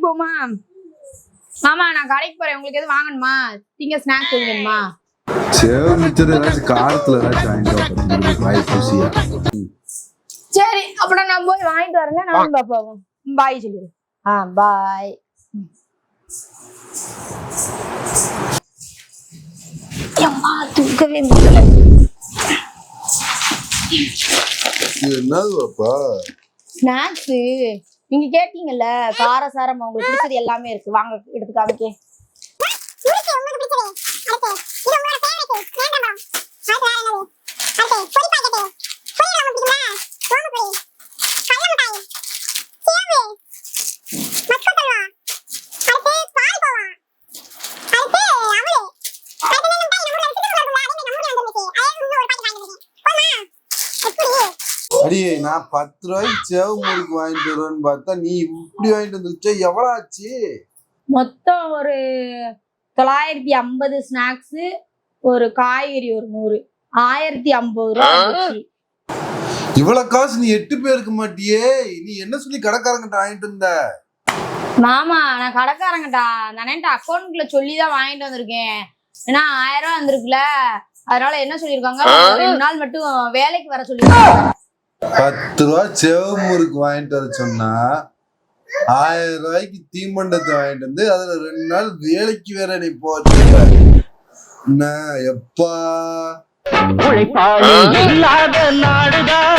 கடைக்கு போமா? மாமா நான் கடைக்கு போறேன். உங்களுக்கு எதுவும் வாங்கணுமா? திங்க ஸ்நாக்ஸ் எதுவும் வேணுமா? சரி அப்புறம் நான் போய் வாங்கிட்டு வரேங்க. நானும் பாப்பாவும் பாய் சொல்லிடு. பாய். அம்மா தூக்கவே முடியல. என்னது பாப்பா? ஸ்நாக்ஸ் நீங்க கேட்டீங்கல்ல, காரசாரம் உங்களுக்கு பிடிச்சது எல்லாமே இருக்கு. வாங்க எடுத்து காமிக்கே. அடியே நான் 10 ரூபாய்க்கு சேவு முறுக்கு வாங்கிட்டு வருவேன்னு பார்த்தா நீ இப்படி வாங்கிட்டு வந்துருச்சா? எவ்வளவு ஆச்சு? மொத்தம் ஒரு 950 ஸ்நாக்ஸ், ஒரு காய்கறி ஒரு 100, 1050 ரூபாய். இவ்வளவு காசு நீ 8 பேருக்கு மாட்டியே. நீ என்ன சொல்லி கடைக்காரங்கிட்ட வாங்கிட்டு வந்த? மாமா நான் கடைக்காரங்கட்டா நானேன்ட்ட அக்கௌண்ட்ல சொல்லிதான் வாங்கிட்டு வந்திருக்கேன். ஏன்னா 1000 ரூபாய் வந்திருக்குல்ல, அதனால என்ன சொல்லிருக்காங்க, 2 நாள் மட்டும் வேலைக்கு வர சொல்லிருக்காங்க. 10 ரூபாய் சேவு முறுக்கு வாங்கிட்டு வர சொன்னா 1000 ரூபாய்க்கு தீமண்டத்தை வாங்கிட்டு வந்து அதுல 2 நாள் வேலைக்கு வேற நீ போச்சு. என்ன எப்பா உழைப்பாளி இல்லாத நாடுதான்